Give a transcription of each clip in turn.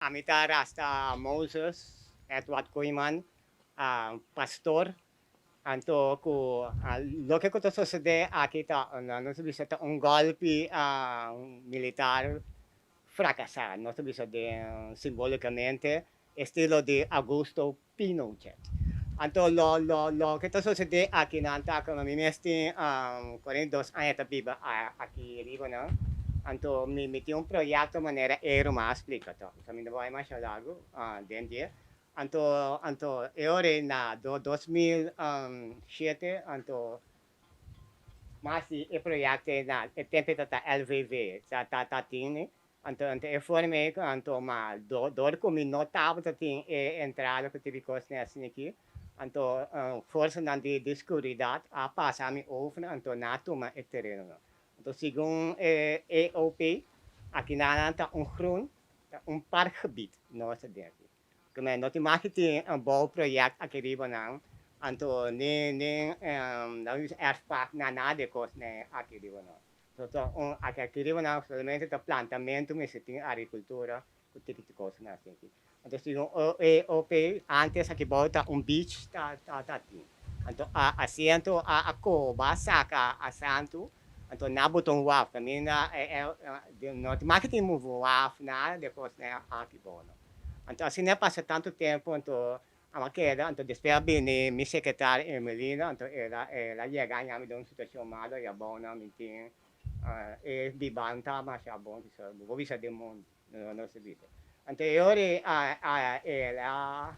Amita Rasta Mozes, at wat Koeiman, pastor, anto ku loke ko to sucede aqui tá não se bisa um golpe militar fracasar, não se bisa de simbolicamente estilo de Augusto Pinochet. Anto lo que to sucede aqui na anta como mi mesti 42 anos tá viva aqui riba não. Anto mi meti un proyecto manera ero ma explicato. Kami na vai mais lago dentro. Anto ore na 2007 anto masi e proyecto na e tempo tata LVV ta tini. Anto e forme anto ma dor come notavo tatin e entrada que tive cosne assim aqui. Anto força na de skuridat a pasa mi over anto na tuma e terreno. Então, segundo EOP, aqui na está groen, um parkgebied nossa dentro. Como nós temos que um bom projeto aqui riba não, então nem não é parque na nada coisa né aqui riba não. Então, aqui riba não somente o plantamento, mas tem agricultura, o tipo de coisa não assim. Então, segundo EOP, antes aqui volta beach tá então assento a coba saca assanto então, na botão WAF, também no marketing move WAF, na depois né aqui bom. Então, assim não passa tanto tempo, então a queda, então depois bem minha secretária Emelina, então ela chega a me uma situação mal, e bom não me tem e bibanta mas é bom isso, vou ver de mundo, não se vê. Então, eu ela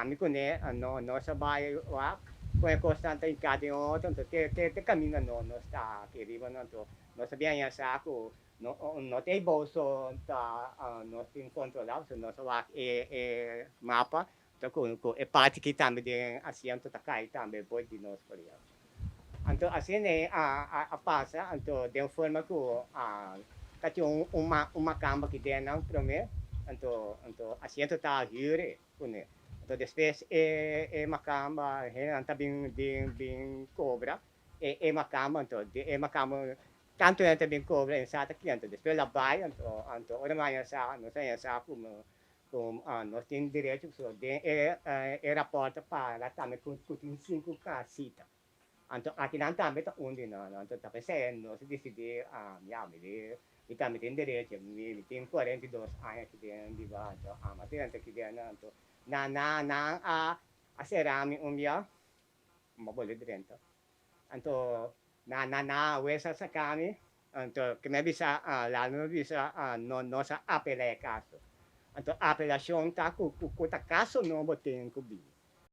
me conhece, não sabe WAF kung constante em cada outro, então te caminho não está aqui riba não então nós sabia sa ako no tem bolso tá nós tem controlado so nós lá mapa então com é parte que também de asiento tá cai também pode de nós por aí então assim né a passa então de forma que tá tinha uma cama que tem não prome então asiento tá here com então, depois macamba, anta bem cobra, macamba, então, macamba, tanto anta bem cobra, em sata aqui, então, depois ela vai, então, ora mais sa, não sei sa como nós temos direito, so, era porta para também com cinco casitas. Então, aqui não também tá onde não, então, tá pensando, nós decidimos, me também tem direito, me tem 42 anos aqui dentro, então, mas tem aqui dentro, então, a cerami umia mabolid rento anto wesa sa kami anto que me bisa lalo bisa no sa apela caso anto apelación ta ku ta caso no boten ku bi